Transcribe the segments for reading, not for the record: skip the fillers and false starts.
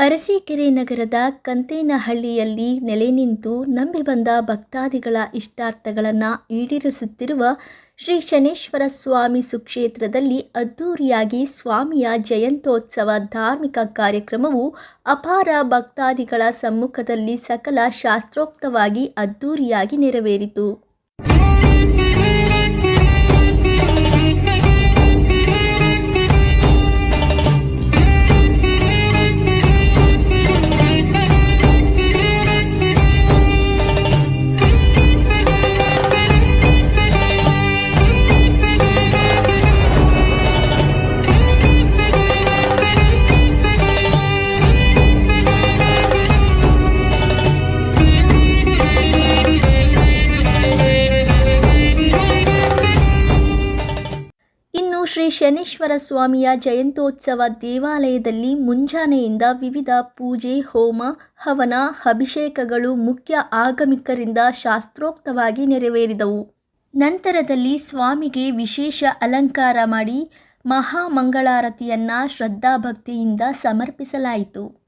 ಅರಸೀಕೆರೆ ನಗರದ ಕಂತೇನಹಳ್ಳಿಯಲ್ಲಿ ನೆಲೆನಿಂತು ನಂಬಿ ಬಂದ ಭಕ್ತಾದಿಗಳ ಇಷ್ಟಾರ್ಥಗಳನ್ನು ಈಡೇರಿಸುತ್ತಿರುವ ಶ್ರೀ ಶನೇಶ್ವರ ಸ್ವಾಮಿ ಸುಕ್ಷೇತ್ರದಲ್ಲಿ ಅದ್ದೂರಿಯಾಗಿ ಸ್ವಾಮಿಯ ಜಯಂತ್ಯೋತ್ಸವ ಧಾರ್ಮಿಕ ಕಾರ್ಯಕ್ರಮವು ಅಪಾರ ಭಕ್ತಾದಿಗಳ ಸಮ್ಮುಖದಲ್ಲಿ ಸಕಲ ಶಾಸ್ತ್ರೋಕ್ತವಾಗಿ ಅದ್ದೂರಿಯಾಗಿ ನೆರವೇರಿತು. ಶ್ರೀ ಶನೇಶ್ವರ ಸ್ವಾಮಿಯ ಜಯಂತ್ಯೋತ್ಸವ ದೇವಾಲಯದಲ್ಲಿ ಮುಂಜಾನೆಯಿಂದ ವಿವಿಧ ಪೂಜೆ, ಹೋಮ, ಹವನ, ಅಭಿಷೇಕಗಳು ಮುಖ್ಯ ಆಗಮಿಕರಿಂದ ಶಾಸ್ತ್ರೋಕ್ತವಾಗಿ ನೆರವೇರಿದವು. ನಂತರದಲ್ಲಿ ಸ್ವಾಮಿಗೆ ವಿಶೇಷ ಅಲಂಕಾರ ಮಾಡಿ ಮಹಾಮಂಗಳಾರತಿಯನ್ನು ಶ್ರದ್ಧಾಭಕ್ತಿಯಿಂದ ಸಮರ್ಪಿಸಲಾಯಿತು.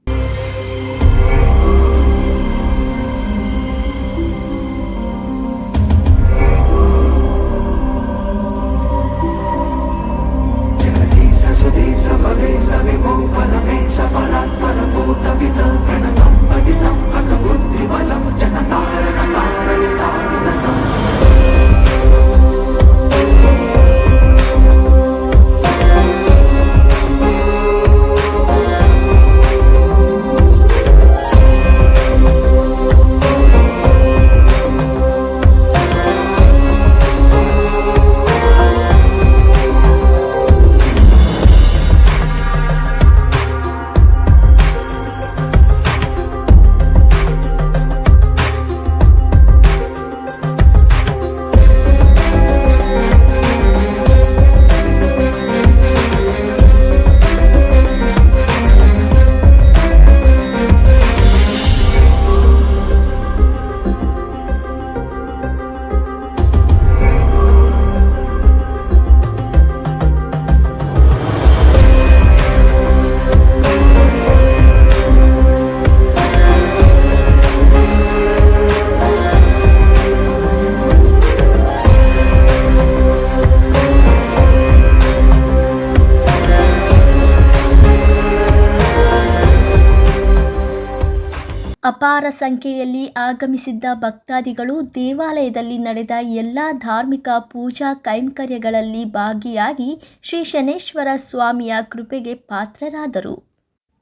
ಅಪಾರ ಸಂಖ್ಯೆಯಲ್ಲಿ ಆಗಮಿಸಿದ್ದ ಭಕ್ತಾದಿಗಳು ದೇವಾಲಯದಲ್ಲಿ ನಡೆದ ಎಲ್ಲ ಧಾರ್ಮಿಕ ಪೂಜಾ ಕೈಂಕರ್ಯಗಳಲ್ಲಿ ಭಾಗಿಯಾಗಿ ಶ್ರೀ ಶನೇಶ್ವರ ಸ್ವಾಮಿಯ ಕೃಪೆಗೆ ಪಾತ್ರರಾದರು.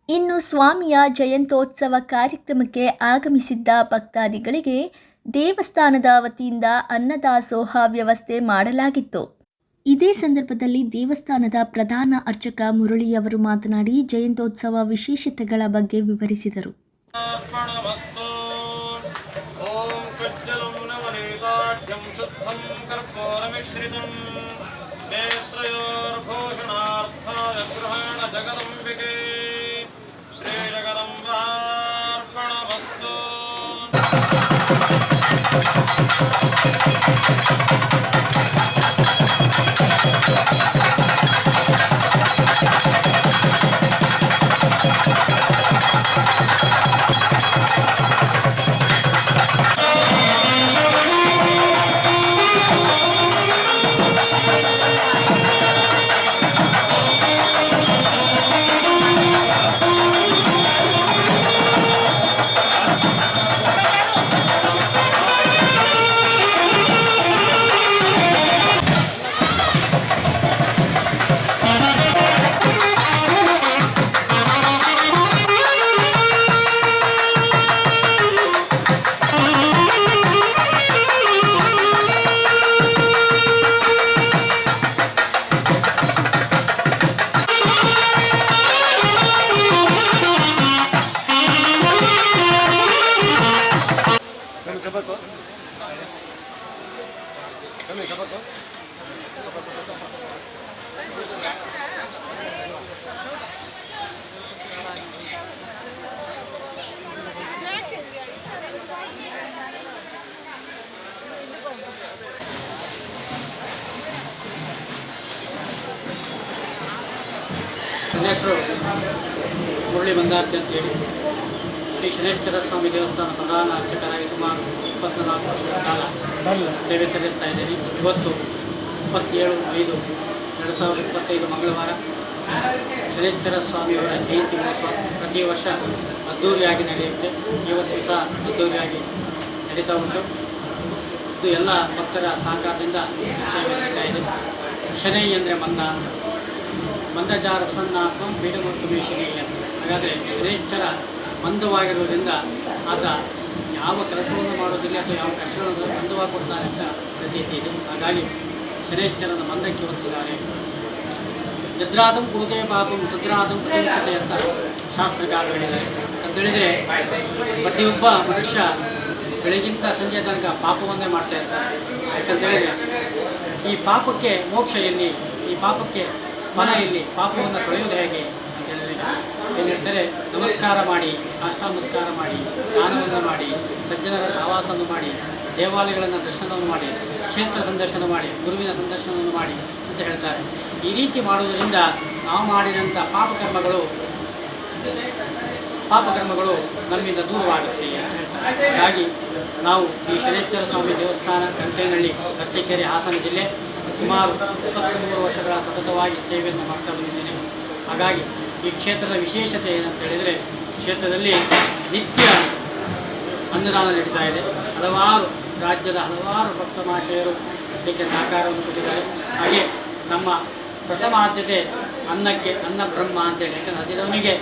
ಇನ್ನು ಸ್ವಾಮಿಯ ಜಯಂತ್ಯೋತ್ಸವ ಕಾರ್ಯಕ್ರಮಕ್ಕೆ ಆಗಮಿಸಿದ್ದ ಭಕ್ತಾದಿಗಳಿಗೆ ದೇವಸ್ಥಾನದ ವತಿಯಿಂದ ಅನ್ನದಾಸೋಹ ವ್ಯವಸ್ಥೆ ಮಾಡಲಾಗಿತ್ತು. ಇದೇ ಸಂದರ್ಭದಲ್ಲಿ ದೇವಸ್ಥಾನದ ಪ್ರಧಾನ ಅರ್ಚಕ ಮುರಳಿಯವರು ಮಾತನಾಡಿ ಜಯಂತ್ಯೋತ್ಸವ ವಿಶೇಷತೆಗಳ ಬಗ್ಗೆ ವಿವರಿಸಿದರು. अर्पणमस्तु ओम कज्जलं नवनीताढ्यं शुद्धं कर्पूरमिश्रितं नेत्रयोर्भूषणार्थाय गृहाण जगदम्बिके श्रीजगदम्बार्पणमस्तु. ಹೆಸರು ಮುರಳಿ ಬಂದಾರ್ತಿ ಅಂತೇಳಿ ಶ್ರೀ ಶನೇಶ್ವರ ಸ್ವಾಮಿ ದೇವಸ್ಥಾನ ಪ್ರಧಾನ ಅರ್ಚಕರಾಗಿ ಸುಮಾರು 24 ವರ್ಷಗಳ ಕಾಲ ಸೇವೆ ಸಲ್ಲಿಸ್ತಾ ಇದ್ದೀನಿ. ಇವತ್ತು 27/5/2025 ಮಂಗಳವಾರ ಶನೇಶ್ವರ ಸ್ವಾಮಿಯವರ ಜಯಂತಿ ಮಹೋತ್ಸವ ಪ್ರತಿ ವರ್ಷ ಅದ್ಧೂರಿಯಾಗಿ ನಡೆಯುತ್ತೆ. ಈ ವರ್ಷ ಸಹ ಅದ್ಧೂರಿಯಾಗಿ ನಡೀತಾ ಉಂಟು. ಇದು ಎಲ್ಲ ಭಕ್ತರ ಸಹಕಾರದಿಂದ ಈ ಸೇವೆ ನಡೀತಾ ಇದೆ. ಶನೈ ಅಂದರೆ ಮಂದ, ಮಂದಜಾರ ಪ್ರಸನ್ನಾತ್ಮ ಪೀಠಮುತ್ತಮೇ ಶನೈ ಅಂತ. ಹಾಗಾದರೆ ಶನೇಶ್ವರ ಮಂದವಾಗಿರುವುದರಿಂದ ಆತ ಯಾವ ಕೆಲಸವನ್ನು ಮಾಡೋದಿಲ್ಲ ಅಥವಾ ಯಾವ ಕಷ್ಟಗಳನ್ನು ಮಂದವಾಗಿ ಕೊಡ್ತಾನೆ ಅಂತ ಪ್ರತೀತಿ ಇದೆ. ಹಾಗಾಗಿ ಶನೇಶ್ವರನ ಮಂದಕ್ಕೆ ಹೋಲಿಸಿದ್ದಾರೆ. ಯದ್ರಾದಂ ಕುರುತೆ ಪಾಪಂ ತದ್ರಾದಂ ಪ್ರತಿಮುಚ್ಯತೆ ಅಂತ ಶಾಸ್ತ್ರಕಾರರು ಹೇಳಿದ್ದಾರೆ. ಅಂತ ಹೇಳಿದರೆ ಪ್ರತಿಯೊಬ್ಬ ಮನುಷ್ಯ ಬೆಳಗಿಂದ ಸಂಜೆ ತನಕ ಪಾಪವನ್ನೇ ಮಾಡ್ತಾ ಇರ್ತಾರೆ. ಯಾಕಂತೇಳಿದರೆ ಈ ಪಾಪಕ್ಕೆ ಮೋಕ್ಷ ಎಲ್ಲಿ, ಈ ಪಾಪಕ್ಕೆ ಫಲ ಎಲ್ಲಿ, ಪಾಪವನ್ನು ತೊಳೆಯುವುದು ಹೇಗೆ ಅಂತ ಹೇಳಿದರೆ ಏನು ಹೇಳ್ತಾರೆ, ನಮಸ್ಕಾರ ಮಾಡಿ, ಸಾಷ್ಟಾಂಗ ಮಾಡಿ, ದಾನವನ್ನು ಮಾಡಿ, ಸಜ್ಜನರ ಸಹವಾಸವನ್ನು ಮಾಡಿ, ದೇವಾಲಯಗಳನ್ನು ದರ್ಶನವನ್ನು ಮಾಡಿ, ಕ್ಷೇತ್ರ ಸಂದರ್ಶನ ಮಾಡಿ, ಗುರುವಿನ ಸಂದರ್ಶನವನ್ನು ಮಾಡಿ ಅಂತ ಹೇಳ್ತಾರೆ. ಈ ರೀತಿ ಮಾಡುವುದರಿಂದ ನಾವು ಮಾಡಿದಂಥ ಪಾಪಕರ್ಮಗಳು ನಮ್ಮಿಂದ ದೂರವಾಗುತ್ತೆ ಅಂತ ಹೇಳ್ತಾರೆ. ಹಾಗಾಗಿ ನಾವು ಈ ಶನೇಶ್ವರ ಸ್ವಾಮಿ ದೇವಸ್ಥಾನ ಕಂಕೇನಹಳ್ಳಿ, ಅರಸೀಕೆರೆ, ಹಾಸನ ಜಿಲ್ಲೆ ಸುಮಾರು 23 ವರ್ಷಗಳ ಸತತವಾಗಿ ಸೇವೆಯನ್ನು ಮಾಡ್ತಾ ಬಂದಿದ್ದೇನೆ. ಹಾಗಾಗಿ ಈ ಕ್ಷೇತ್ರದ ವಿಶೇಷತೆ ಏನಂತ ಹೇಳಿದರೆ, ಕ್ಷೇತ್ರದಲ್ಲಿ ನಿತ್ಯ ಅನ್ನದಾನ ನಡೀತಾ ಇದೆ. ರಾಜ್ಯದ ಹಲವಾರು ಭಕ್ತ ಮಹಾಶಯರು ಇದಕ್ಕೆ ಸಹಕಾರವನ್ನು ಕೊಟ್ಟಿದ್ದಾರೆ. ಹಾಗೆ ನಮ್ಮ ಪ್ರಥಮ ಆದ್ಯತೆ ಅನ್ನಕ್ಕೆ, ಅನ್ನ ಬ್ರಹ್ಮ ಅಂತೇಳಿ. ಯಾಕಂದರೆ ಹಸಿದವನಿಗೆ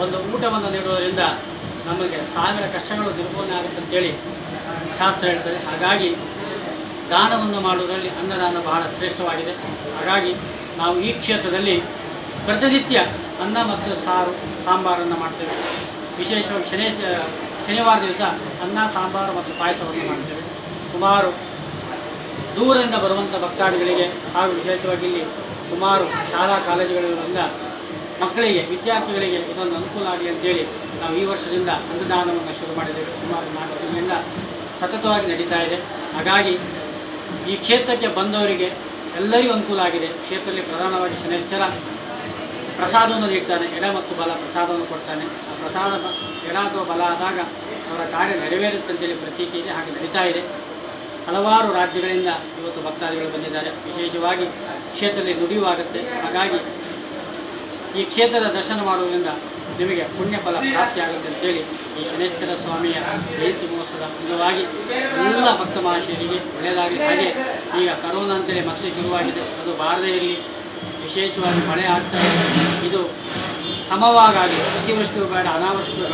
ಒಂದು ಊಟವನ್ನು ನೀಡುವುದರಿಂದ ನಮಗೆ 1000 ಕಷ್ಟಗಳು ನಿರ್ಮೂಲನೆ ಆಗುತ್ತೆ ಅಂತೇಳಿ ಶಾಸ್ತ್ರ ಹೇಳ್ತದೆ. ಹಾಗಾಗಿ ದಾನವನ್ನು ಮಾಡುವುದರಲ್ಲಿ ಅನ್ನದಾನ ಬಹಳ ಶ್ರೇಷ್ಠವಾಗಿದೆ. ಹಾಗಾಗಿ ನಾವು ಈ ಕ್ಷೇತ್ರದಲ್ಲಿ ಪ್ರತಿನಿತ್ಯ ಅನ್ನ ಮತ್ತು ಸಾಂಬಾರನ್ನು ಮಾಡ್ತೇವೆ. ವಿಶೇಷವಾಗಿ ಶನಿವಾರ ದಿವಸ ಅನ್ನ, ಸಾಂಬಾರು ಮತ್ತು ಪಾಯಸವನ್ನು ಮಾಡ್ತೇವೆ. ಸುಮಾರು ದೂರದಿಂದ ಬರುವಂಥ ಭಕ್ತಾದಿಗಳಿಗೆ ಹಾಗೂ ವಿಶೇಷವಾಗಿ ಇಲ್ಲಿ ಸುಮಾರು ಶಾಲಾ ಕಾಲೇಜುಗಳಿರೋದ್ರಿಂದ ಮಕ್ಕಳಿಗೆ, ವಿದ್ಯಾರ್ಥಿಗಳಿಗೆ ಇದೊಂದು ಅನುಕೂಲ ಆಗಲಿ ಅಂತೇಳಿ ನಾವು ಈ ವರ್ಷದಿಂದ ಅನ್ನದಾನವನ್ನು ಶುರು ಮಾಡಿದ್ದೇವೆ. ಸುಮಾರು 4 ತಿಂಗಳಿಂದ ಸತತವಾಗಿ ನಡೀತಾ ಇದೆ. ಹಾಗಾಗಿ ಈ ಕ್ಷೇತ್ರಕ್ಕೆ ಬಂದವರಿಗೆ ಎಲ್ಲರಿಗೂ ಅನುಕೂಲ ಆಗಿದೆ. ಕ್ಷೇತ್ರದಲ್ಲಿ ಪ್ರಧಾನವಾಗಿ ಶನೇಶ್ವರ ಪ್ರಸಾದವನ್ನು ನೀಡ್ತಾನೆ. ಎಡ ಮತ್ತು ಬಲ ಪ್ರಸಾದವನ್ನು ಕೊಡ್ತಾನೆ. ಆ ಪ್ರಸಾದ ಎಡ ಅಥವಾ ಬಲ ಆದಾಗ ಅವರ ಕಾರ್ಯ ನೆರವೇರುತ್ತೆ ಅಂತೇಳಿ ಪ್ರತೀತಿ ಇದೆ. ಹಾಗೆ ನಡೀತಾ ಇದೆ. ಹಲವಾರು ರಾಜ್ಯಗಳಿಂದ ಇವತ್ತು ಭಕ್ತಾದಿಗಳು ಬಂದಿದ್ದಾರೆ. ವಿಶೇಷವಾಗಿ ಕ್ಷೇತ್ರದಲ್ಲಿ ನುಡಿಯೂ ಆಗುತ್ತೆ. ಹಾಗಾಗಿ ಈ ಕ್ಷೇತ್ರದ ದರ್ಶನ ಮಾಡುವುದರಿಂದ ನಿಮಗೆ ಪುಣ್ಯ ಫಲ ಪ್ರಾಪ್ತಿಯಾಗುತ್ತೆ ಅಂತೇಳಿ ಈ ಶನೇಶ್ವರ ಸ್ವಾಮಿಯ ಜಯಂತಿ ಮಹೋತ್ಸವದ ಅಂಗವಾಗಿ ಎಲ್ಲ ಭಕ್ತ ಮಹಾಶಯರಿಗೆ ಒಳ್ಳೆಯದಾಗಲಿ. ಹಾಗೆ ಈಗ ಕರೋನಾ ಅಂತೇಳಿ ಮತ್ತೆ ಶುರುವಾಗಿದೆ. ಅದು ಬಾರದೇ ಇರಲಿ. ವಿಶೇಷವಾಗಿ ಮಳೆ ಆಗ್ತಾ ಇದೆ. ಇದು ಸಮವಾಗಲಿ, ಅತಿವೃಷ್ಟಿಯೂ ಬೇಡ, ಅನಾವೃಷ್ಟಿಯೂ ಬೇಡ.